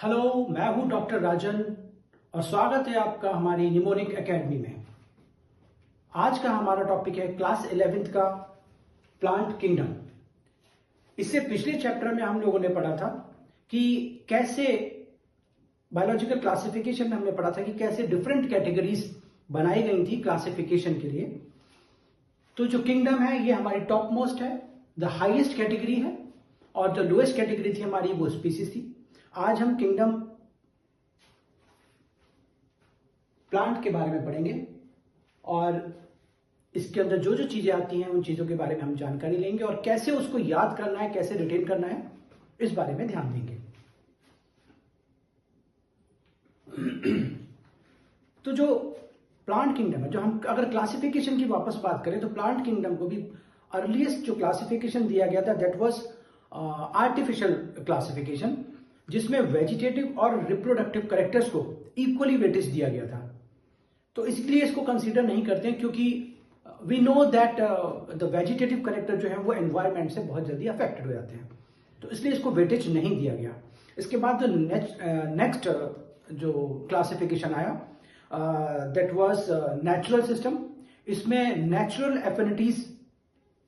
Hello, मैं हूं doctor राजन और स्वागत है आपका हमारी निमोनिक एकेडमी में। आज का हमारा टॉपिक है क्लास 11th का प्लांट किंगडम। इससे पिछले चैप्टर में हम लोगों ने पढ़ा था कि कैसे बायोलॉजिकल क्लासिफिकेशन में हमने पढ़ा था कि कैसे डिफरेंट कैटेगरीज बनाई गई थी क्लासिफिकेशन के लिए। तो जो किंगडम है ये हमारी टॉप मोस्ट है, द हाईएस्ट कैटेगरी है, और जो लोएस्ट कैटेगरी थी हमारी वो स्पीसीज थी। आज हम किंगडम प्लांट के बारे में पढ़ेंगे और इसके अंदर जो जो चीजें आती हैं उन चीजों के बारे में हम जानकारी लेंगे और कैसे उसको याद करना है, कैसे रिटेन करना है, इस बारे में ध्यान देंगे। तो जो प्लांट किंगडम है, जो हम अगर क्लासिफिकेशन की वापस बात करें तो प्लांट किंगडम को भी अर्लीस्ट जो क्लासिफिकेशन दिया गया था दैट वाज आर्टिफिशियल क्लासिफिकेशन, जिसमें वेजिटेटिव और रिप्रोडक्टिव कैरेक्टर्स को इक्वली वेटेज दिया गया था। तो इसलिए इसको कंसीडर नहीं करते हैं क्योंकि we know that the vegetative character जो है वो एनवायरनमेंट से बहुत जल्दी अफेक्टेड हो जाते हैं, तो इसलिए इसको वेटेज नहीं दिया गया। इसके बाद जो नेक्स्ट जो क्लासिफिकेशन आया दैट वाज नेचुरल सिस्टम। इसमें natural affinities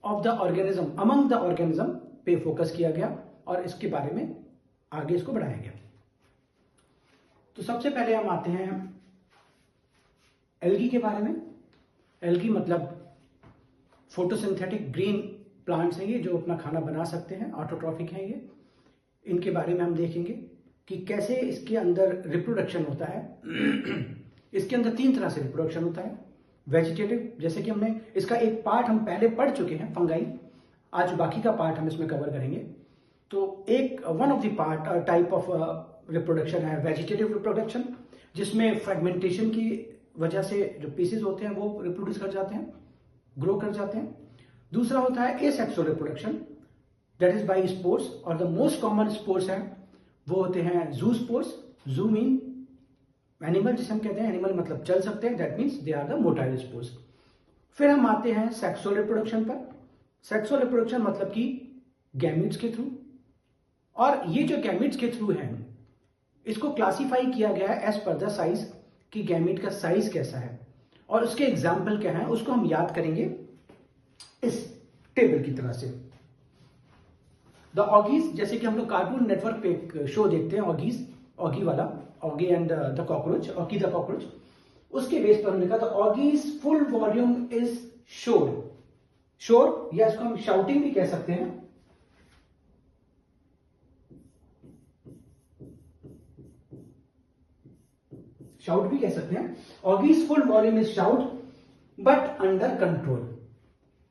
of the organism among the organism पे फोकस किया गया और इसके बारे में आगे इसको बढ़ाया गया। तो सबसे पहले हम आते हैं एल्गी के बारे में। एल्गी मतलब फोटोसिंथेटिक ग्रीन प्लांट्स हैं ये, जो अपना खाना बना सकते हैं, ऑटोट्रॉफिक हैं ये। इनके बारे में हम देखेंगे कि कैसे इसके अंदर रिप्रोडक्शन होता है। इसके अंदर 3 तरह से रिप्रोडक्शन होता है। वेजिटेटिव, जैसे कि हमने इसका एक पार्ट हम पहले पढ़ चुके हैं, फंगाई। आज बाकी का पार्ट हम इसमें कवर करेंगे। तो एक one of the part type of reproduction है वेजिटेटिव रिप्रोडक्शन, जिसमें फ्रेगमेंटेशन की वजह से जो पीसेस होते हैं वो रिप्रोड्यूस कर जाते हैं, ग्रो कर जाते हैं। दूसरा होता है asexual reproduction, that is by spores, और द मोस्ट कॉमन स्पोर्स हैं वो होते हैं जू स्पोर्स। जू मीन एनिमल, जिसे हम कहते हैं एनिमल मतलब चल सकते हैं, that means they are the motile spores. फिर हम आते हैं सेक्सुअल रिप्रोडक्शन पर। सेक्सुअल रिप्रोडक्शन मतलब कि गैमीट्स के थ्रू, और ये जो गैमीट्स के थ्रू हैं इसको क्लासिफाई किया गया है एज पर द साइज, कि गैमीट का साइज कैसा है और उसके एग्जाम्पल क्या है, उसको हम याद करेंगे इस टेबल की तरह से। द ऑगीज, जैसे कि हम लोग कार्टून नेटवर्क पे एक शो देखते हैं ऑगीज, ऑगी वाला, Oggy and the cockroach, Oggy the cockroach, उसके बेस पर हमने लिखा था ऑगीज फुल वॉल्यूम इज शोर। शोर या इसको हम शाउटिंग भी कह सकते हैं। शाउट भी कह सकते हैं। Oggy's full volume is shout but under control.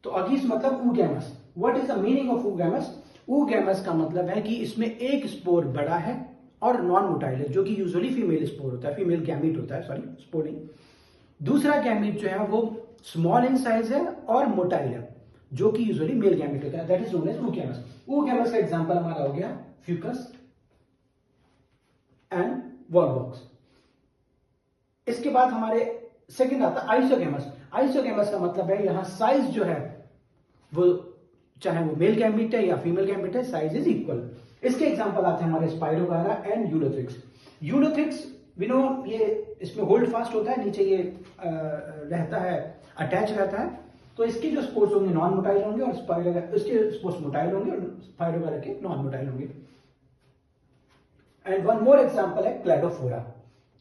तो ऑगीज मतलब oogamous. What is the meaning of oogamous? Oogamous का मतलब है कि इसमें एक स्पोर बड़ा है और नॉन मोटाइल है, जो कि यूजुअली फीमेल स्पोर होता है, फीमेल गैमीट होता है, सॉरी स्पोर नहीं। दूसरा गैमीट जो है वो स्मॉल इन साइज है और मोटाइल है, जो कि यूजुअली मेल गैमीट होता है, that is known as oogamous. Oogamous का एग्जांपल हमारा हो गया फ्यूकस एंड वॉलवॉक्स। इसके बाद हमारे सेकंड आता है आइसोगैमस। आइसोगैमस का मतलब है यहां साइज जो है वो चाहे वो मेल गैमीट है या फीमेल गैमीट है, साइज इज इक्वल। इसके एग्जांपल आते हैं हमारे spirogyra and ulothrix. Ulothrix we know ये इसमें होल्ड फास्ट होता है, नीचे ये रहता है, अटैच रहता है। तो इसके जो स्पोर्स होंगे नॉन मोटाइल होंगे और इसके स्पोर्स मोटाइल होंगे और स्पाइरोगारा के नॉन मोटाइल होंगे। एंड वन मोर एग्जांपल है क्लैडोफोरा।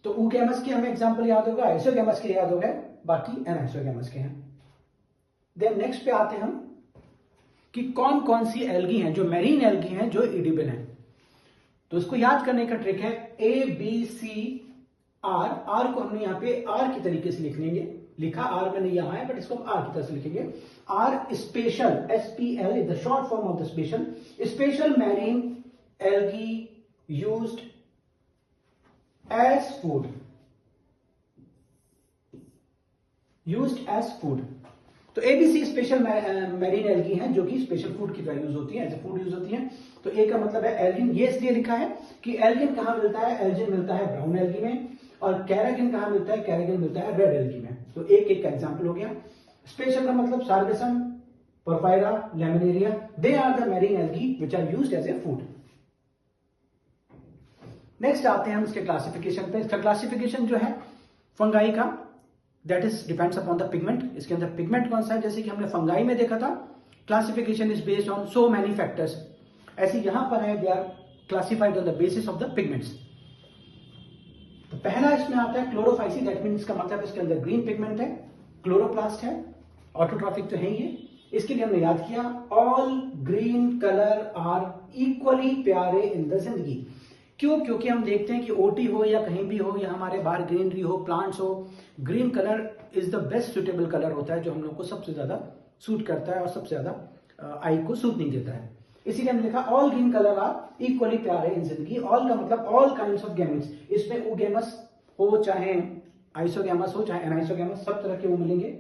तो ऊगैमस के हमें एग्जांपल याद होगा, आइसोगैमस के याद हो गए, बाकी एनाइसोगैमस के हैं। देन नेक्स्ट पे आते हैं हम कि कौन कौन सी एल्गी हैं जो मैरीन एल्गी हैं जो एडिबल हैं। तो इसको याद करने का ट्रिक है A B C R. R को हमने यहां पे आर की तरीके से लिख लेंगे, लिखा आर मैंने यहां है बट इसको हम आर की तरह से लिखेंगे। R special, SPL is the short form of the special. Special marine algae used as food, used as food। तो ABC स्पेशल मैरीन एल्गी हैं जो कि स्पेशल फूड की तरह यूज होती है, एज ए फूड यूज होती हैं। तो ए का मतलब है एल्गिन, ये इसलिए लिखा है कि एल्गिन कहां मिलता है, एल्जिन मिलता है ब्राउन एल्गी में, और कैरागिन कहां मिलता है, कैरागिन मिलता है रेड एल्गी में। तो एक का एग्जांपल हो गया। स्पेशल का मतलब sargassum, porphyra, laminaria, they are the marine algae which are used as a food. Next आते हैं हम इसके क्लासिफिकेशन पे। इसका क्लासिफिकेशन जो है फंगाई का, that is depends upon the pigment. इसके अंदर पिगमेंट कौन सा है, जैसे कि हमने फंगाई में देखा था, classification is based on so many factors. ऐसे यहां पर है, they are classified on the basis of the pigments. तो पहला इसमें आता है क्लोरोफाइसी, दैट मीन इसका मतलब इसके अंदर ग्रीन पिगमेंट है, क्लोरोप्लास्ट है, ऑटोट्रॉफिक तो है ही है। इसके लिए हमने याद किया all green colour are equally प्यारे इन द जिंदगी। क्यों? क्योंकि हम देखते हैं कि ओटी हो या कहीं भी हो या हमारे बाहर ग्रीनरी हो, प्लांट्स हो, green colour is the best suitable colour होता है, जो हम लोग को सबसे ज्यादा सूट करता है और सबसे ज्यादा आई को सूट नहीं देता है। इसीलिए हमने लिखा all green colour are equally प्यारे इन जिंदगी। ऑल का मतलब ऑल काइंड्स ऑफ गैमेट्स, इसमें ओगेमस हो चाहे आइसोगैमस हो चाहे एनाइसोगैमस, सब तरह के वो मिलेंगे।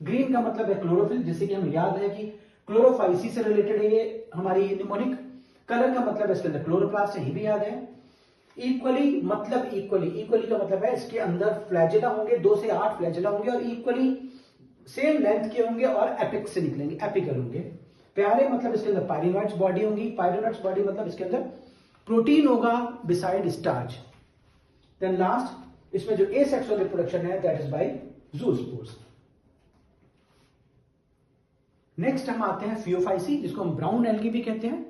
ग्रीन का मतलब है क्लोरोफिल, जिससे कि हमें याद है कि क्लोरोफाइसी से रिलेटेड है ये हमारी निमोनिक। कलर का मतलब है इसके अंदर क्लोरोप्लास्ट है, ये भी याद है। इक्वली मतलब इक्वली का मतलब है इसके अंदर फ्लैजेला होंगे, 2 से 8 फ्लैजेला होंगे और इक्वली सेम लेंथ के होंगे और एपिक्स से निकलेंगे, एपिकल होंगे। प्यारे मतलब इसके अंदर पायरिनॉइड्स बॉडी होंगी, पायरिनॉइड्स बॉडी मतलब इसके अंदर प्रोटीन होगा बिसाइड स्टार्च। देन लास्ट इसमें जो एसेक्सुअल रिप्रोडक्शन है दैट इज बाय ज़ूस्पोर्स। नेक्स्ट हम आते हैं फियोफाइसी, जिसको हम ब्राउन एल्गी भी कहते हैं।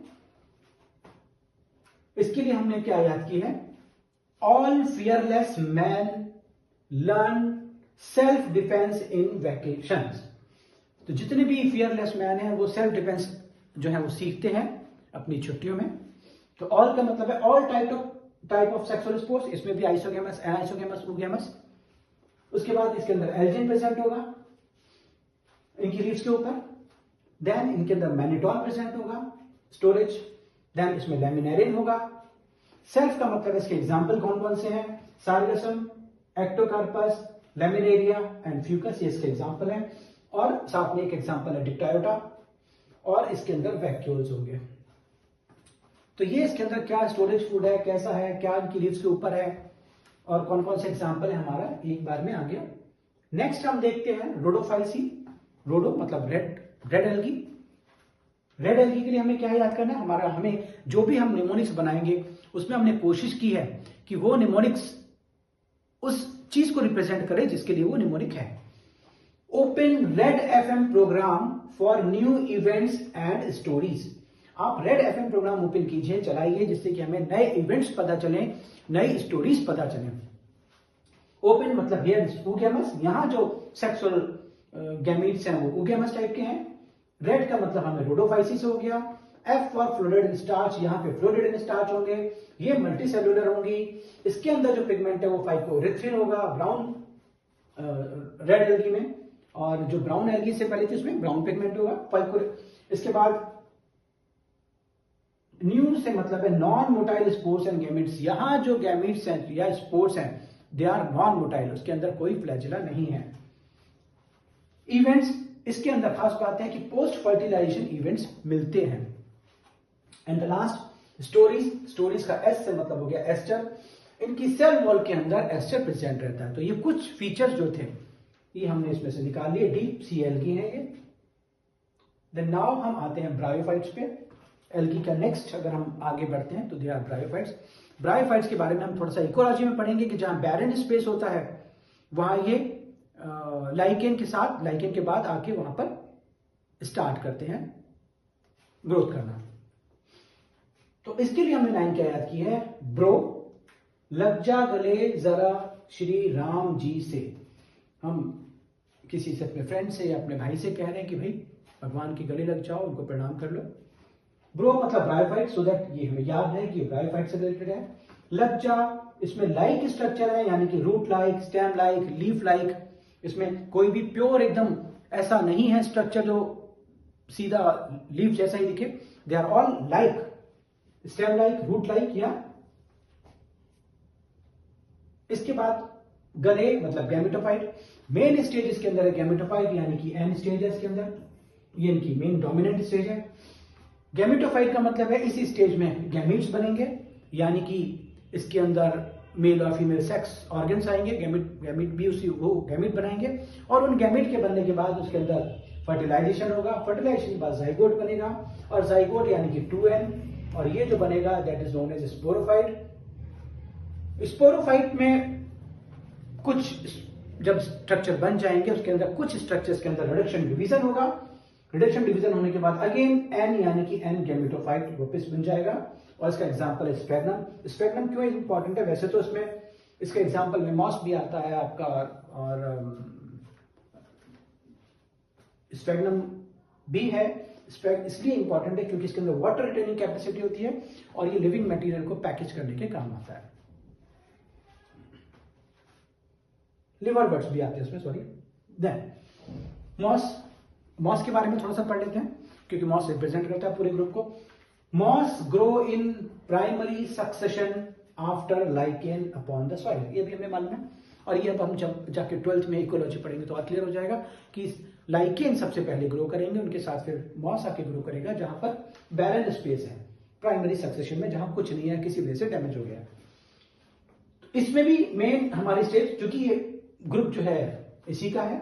इसके लिए हमने क्या याद की है, all fearless man learn self defence in vacations. तो जितने भी फियरलेस मैन हैं वो सेल्फ डिफेंस जो है वो सीखते हैं अपनी छुट्टियों में। तो ऑल का मतलब है all type of sexual sports, इसमें भी आइसोगैमस, एनाइसोगैमस, ओगैमस। उसके बाद इसके अंदर एल्जिन प्रेजेंट होगा इनकी लीव्स के ऊपर। देन इनके अंदर मैनिटॉल प्रेजेंट होगा, स्टोरेज। देन इसमें लैमिनेरिन होगा। सेल्फ का मतलब इसके एग्जाम्पल कौन कौन से हैं, सार्गसम, एक्टोकार्पस, लैमिनेरिया एंड फ्यूकस, ये इसके एग्जाम्पल हैं। और साथ में एक एग्जाम्पल है डिक्टायोटा, और इसके अंदर वैक्यूल्स होंगे। तो ये इसके अंदर क्या स्टोरेज फूड है, कैसा है, क्या इनकी लीव्स के ऊपर है और कौन कौन से एग्जाम्पल है, हमारा एक बार में आ गया। नेक्स्ट हम देखते हैं रोडोफाइसी। रोडो मतलब रेड एल्गी। रेड एल्गी के लिए हमें क्या याद करना है, हमें जो भी हम निमोनिक्स बनाएंगे उसमें हमने कोशिश की है कि वो निमोनिक्स उस चीज को रिप्रेजेंट करे जिसके लिए वो निमोनिक है। Open red FM program for new events and stories. आप रेड एफएम प्रोग्राम ओपन कीजिए, चलाइए, जिससे कि हमें नए इवेंट्स पता चले, नई स्टोरीज पता चले। ओपन मतलब हियर ओगैमस, यहां जो सेक्सुअल गैमीट्स हैं वो ओगैमस टाइप के हैं। रेड का मतलब हमें रोडोफाइसिस हो गया। एफ फॉर फ्लोरिड स्टार्च, यहाँ पे फ्लोरिड स्टार्च होंगे, ये मल्टी सेलुलर होंगी। इसके अंदर जो पिगमेंट है वो फाइकोरिथ्रिन होगा ब्राउन रेड एल्गी में, और जो ब्राउन एल्गी से पहले थी उसमें ब्राउन पिगमेंट होगा फाइको। इसके बाद न्यू से मतलब है non motile spores and gametes. यहां जो गैमिट्स हैं या स्पोर्स हैं दे आर नॉन मोटाइल, उसके अंदर कोई फ्लैजिला नहीं है। इवेंट्स, इसके अंदर खास बात है कि पोस्ट फर्टिलाइजेशन इवेंट्स मिलते हैं। And the last stories, stories का एस से मतलब हो गया एस्टर। इनकी सेल वॉल के अंदर एस्टर प्रेजेंट रहता है। तो ये कुछ फीचर्स जो थे ये हमने इसमें से निकाल लिए, डीप सी एल्गी है ये। देन नाउ हम आते हैं ब्रायोफाइट्स पे। एल्गी का नेक्स्ट अगर हम आगे बढ़ते हैं तो दे आर ब्रायोफाइट्स। ब्रायोफाइट्स के बारे में हम थोड़ा सा इकोलॉजी में पढ़ेंगे कि जहां बैरन स्पेस होता है वहां ये लाइकेन के साथ, लाइकेन के बाद आके वहां पर स्टार्ट करते हैं ग्रोथ करना। तो इसके लिए हमने लाइन क्या याद की है, ब्रो लग जा गले जरा श्री राम जी से। हम किसी से, अपने फ्रेंड से या अपने भाई से कह रहे हैं कि भाई भगवान के गले लग जाओ, उनको प्रणाम कर लो। ब्रो मतलब ब्रायोफाइट, सो दैट ये हमें याद है कि ब्रायोफाइट से रिलेटेड है। लग जा, इसमें लाइक स्ट्रक्चर है, यानी कि root like, stem like, leaf like. इसमें कोई भी प्योर एकदम ऐसा नहीं है स्ट्रक्चर जो सीधा लीफ जैसा ही दिखे। They are all like, stem like, root like या। इसके बाद गले मतलब गैमेटोफाइट। मेन स्टेज इसके अंदर है गैमेटोफाइट, यानी कि एन स्टेज है इसके अंदर, ये इनकी मेन डोमिनेंट स्टेज है। गैमेटोफाइट का मतलब है इसी स्टेज में गैमीट्स बनेंगे, यानी कि इसके अंदर मेल और फीमेल सेक्स ऑर्गन्स आएंगे, गैमीट भी उसी वो गैमीट बनाएंगे, और उन गैमीट के बनने के बाद उसके अंदर फर्टिलाइजेशन होगा। फर्टिलाइजेशन के बाद जाइगोट बनेगा, और जाइगोट यानी कि 2n, और ये जो बनेगा that is known as sporophyte. Sporophyte में कुछ जब स्ट्रक्चर बन जाएंगे उसके अंदर कुछ स्ट्रक्चर्स के अंदर रिडक्शन डिवीजन होगा। रिडक्शन डिवीजन होने के बाद अगेन एन यानी कि एन गैमेटोफाइट वापस बन जाएगा और इसका एग्जांपल है स्फेग्नम। स्फेग्नम क्यों इंपॉर्टेंट है? वैसे तो इसमें इसका एग्जांपल में मॉस भी आता है आपका और स्फेग्नम भी है। इसलिए इंपॉर्टेंट है क्योंकि इसके अंदर वाटर रिटेनिंग कैपेसिटी होती है और ये लिविंग मटेरियल को पैकेज करने के काम आता है। लिवर बर्ड्स भी आते हैं उसमें, सॉरी। देन मॉस के बारे में थोड़ा सा पढ़ लेते हैं क्योंकि मॉस रिप्रेजेंट करता है पूरे ग्रुप को। Moss grow in primary succession after lichen upon the soil, ये भी हमें मालूम है और ये अब हम जब जाके 12th में इकोलॉजी पढ़ेंगे तो क्लियर हो जाएगा कि लाइकेन सबसे पहले ग्रो करेंगे, उनके साथ फिर मॉस आके ग्रो करेगा जहां पर बैरन स्पेस है प्राइमरी सक्सेशन में, जहां कुछ नहीं है, किसी वजह से डैमेज हो गया। इसमें भी मेन हमारी स्टेज, क्योंकि ये ग्रुप जो है इसी का है,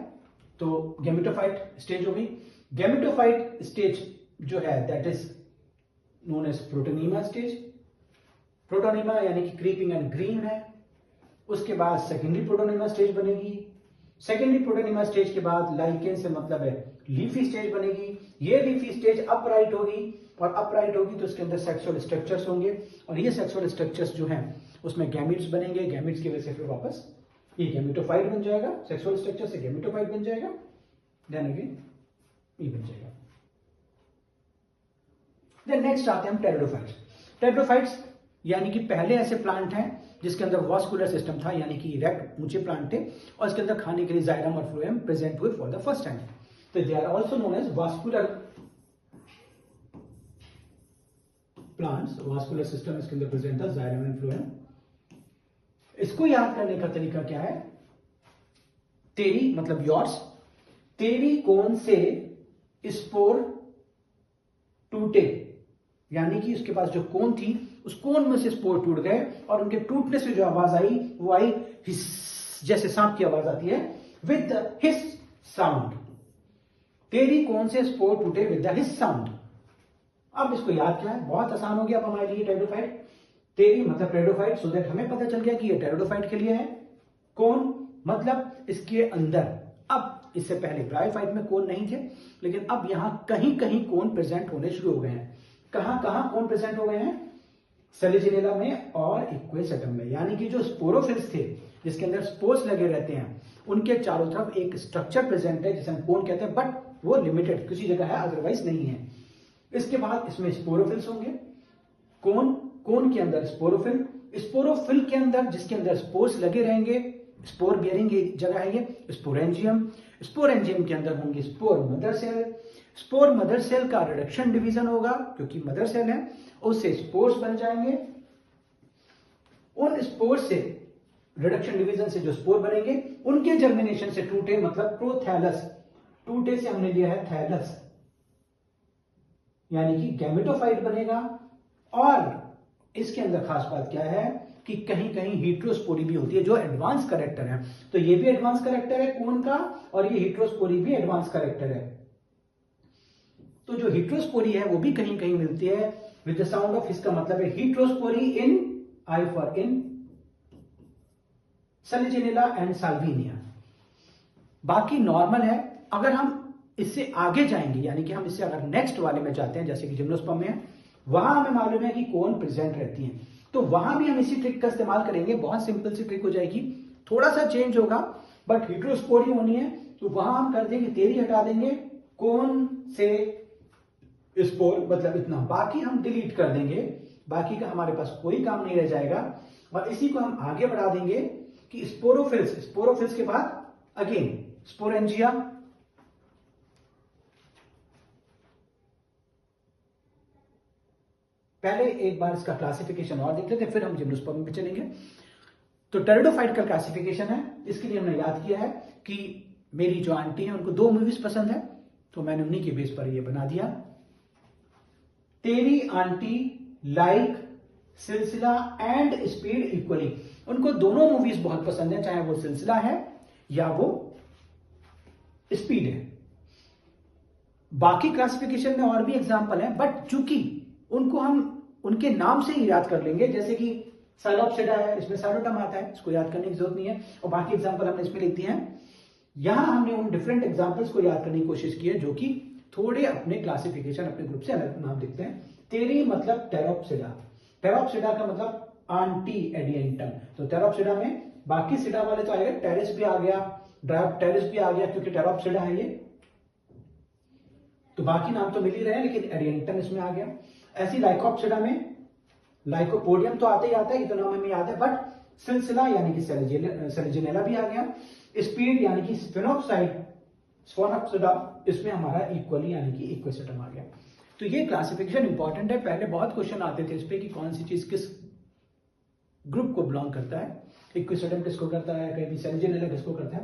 तो गैमेटोफाइट स्टेज हो गई। गैमेटोफाइट स्टेज जो है that is known as protonema stage. Protonema यानी कि क्रीपिंग एंड ग्रीन है। उसके बाद सेकेंडरी प्रोटोनीमा स्टेज बनेगी। सेकेंडरी प्रोटोनीमा स्टेज के बाद लाइकेन से मतलब है लीफी स्टेज बनेगी। ये लीफी स्टेज अपराइट होगी और अपराइट होगी तो उसके अंदर सेक्सुअल स्ट्रक्चर्स होंगे और ये सेक्सुअल स्ट्रक्चर्स जो हैं उसमें गैमिट्स बनेंगे। गैमिट्स की वजह से फिर वापस ये गैमेटोफाइट बन जाएगा, सेक्सुअल स्ट्रक्चर से गैमेटोफाइट बन जाएगा, देन अगेन ये बन जाएगा। देन नेक्स्ट आते हैं हम टेरिडोफाइट्स। टेरिडोफाइट्स यानी कि पहले ऐसे प्लांट हैं जिसके अंदर वास्कुलर सिस्टम था, यानी कि इरेक्ट ऊंचे प्लांट थे और इसके अंदर खाने के लिए जाइलम और फ्लोएम प्रेजेंट हुए फॉर द फर्स्ट टाइम। तो they are also known as vascular plants. Vascular system इसके अंदर प्रेजेंट था, जाइलम एंड फ्लोएम। इसको याद करने का तरीका क्या है? तेरी मतलब योर्स, तेरी कोन से स्पोर टूटे, यानी कि उसके पास जो कोन थी उस कोन में से स्पोर टूट गए और उनके टूटने से जो आवाज आई वो आई हिस, जैसे सांप की आवाज आती है, विद द हिस साउंड। तेरी कोन से स्पोर टूटे विद द हिस साउंड। अब इसको याद क्या है? बहुत आसान हो गया अब हमारे लिए टेरिडोफाइट। तेरी मतलब टेरिडोफाइट, सो दैट हमें पता चल गया कि ये टेरिडोफाइट के लिए है। कोन मतलब इसके अंदर। अब इससे पहले ब्रायोफाइट में कोन नहीं थे, लेकिन अब यहां कहीं कहीं कोन प्रेजेंट होने शुरू हो गए हैं। कहां कहां कोन प्रेजेंट हो गए हैं? सेलिजिनेला में और इक्वेसेटम में, यानी कि जो स्पोरोफिल्स थे जिसके अंदर स्पोर्स लगे रहते हैं उनके चारों तरफ एक स्ट्रक्चर प्रेजेंट है जिसे हम कोन कहते हैं, बट वो लिमिटेड किसी जगह है, अदरवाइज नहीं है। इसके बाद इसमें स्पोरोफिल्स होंगे। कोन के अंदर स्पोरोफिल, स्पोरोफिल के अंदर जिसके अंदर स्पोर्स लगे रहेंगे, स्पोर बियरिंग जगह है ये, स्पोरेंजियम। स्पोरेंजियम के अंदर होंगे spore mother cell. Spore mother cell का रिडक्शन डिवीजन होगा क्योंकि मदर सेल है, उससे स्पोर्स बन जाएंगे। उन स्पोर से रिडक्शन डिवीजन से जो स्पोर बनेंगे उनके जर्मिनेशन से टूटे मतलब प्रोथैलस। टूटे से हमने लिया है थैलस, यानी कि गैमेटोफाइट बनेगा। और इसके अंदर खास बात क्या है कि कहीं कहीं हीट्रोस्पोरी भी होती है जो एडवांस कैरेक्टर है। तो ये भी एडवांस कैरेक्टर है कोन का और ये हीट्रोस्पोरी भी एडवांस कैरेक्टर है। तो जो हीट्रोस्पोरी है वो भी कहीं कहीं मिलती है विद द साउंड ऑफ, इसका मतलब है हीट्रोस्पोरी इन, I for in, सेलिजिनेला and Salvinia. बाकी नॉर्मल है। अगर हम इससे आगे जाएंगे, यानी कि हम इससे अगर नेक्स्ट वाले में जाते हैं जैसे कि जिम्नोस्पर्म में है, वहां हमें मालूम है कि कोन प्रेजेंट रहती है, तो वहां भी हम इसी ट्रिक का इस्तेमाल करेंगे। बहुत सिंपल सी ट्रिक हो जाएगी, थोड़ा सा चेंज होगा बट हीट्रोस्पोरी होनी है तो वहां हम कर देंगे तेरी हटा देंगे, कोन से स्पोर मतलब इतना, बाकी हम डिलीट कर देंगे, बाकी का हमारे पास कोई काम नहीं रह जाएगा। और इसी को हम आगे बढ़ा देंगे कि स्पोरोफिल्स, स्पोरोफिल्स के बाद अगेन स्पोरेंजिया, पहले एक बार इसका क्लासिफिकेशन और देख लेते हैं फिर हम जिम्नोस्पर्म पे चलेंगे। तो टेरिडोफाइट का क्लासिफिकेशन है, इसके लिए हमने याद किया है कि मेरी जो आंटी है उनको 2 मूवीज पसंद है तो मैंने उन्हीं के बेस पर ये बना दिया। तेरी आंटी लाइक सिलसिला एंड स्पीड इक्वली, उनको दोनों मूवीज बहुत पसंद है, चाहे वो सिलसिला है या वो स्पीड है। बाकी क्लासिफिकेशन में और भी एग्जांपल है बट चूंकि उनको हम उनके नाम से ही याद कर लेंगे, जैसे कि साइलोप्सिडा है, इसमें साइलोटम आता है, इसको याद करने की जरूरत नहीं है, और बाकी एग्जाम्पल हमने इसमें लिख दिए हैं। यहां हमने उन डिफरेंट एग्जाम्पल्स को याद करने की कोशिश की है जो कि थोड़े अपने क्लासिफिकेशन, अपने ग्रुप से अलग नाम देखते हैं। तेरी मतलब टेरोप्सिडा, टेरोप्सिडा का मतलब आंटी एडिएंटम। तो टेरोप्सिडा में बाकी सिडा वाले तो आएगा, टेरिस भी आ गया, टेरिस भी आ गया क्योंकि टेरोप्सिडा है ये, तो बाकी नाम तो मिल ही रहे हैं, लेकिन एडिएंटम इसमें आ गया। ऐसी लाइकोप्सिडा में लाइकोपोडियम तो आता ही आता है, इतना हमें याद है, बट सिलसिला यानी कि सेलेजिनेला भी आ गया। स्पीड यानी कि स्फेनोप्सिडा, इसमें हमारा इक्वली यानी कि इक्वेसेटम आ गया। तो ये क्लासिफिकेशन इंपॉर्टेंट है। पहले बहुत क्वेश्चन आते थे इस पे कि कौन सी चीज किस ग्रुप को बिलोंग करता है, इक्वेसेटम किसको करता है, कहीं सेलेजिनेला किसको करता है।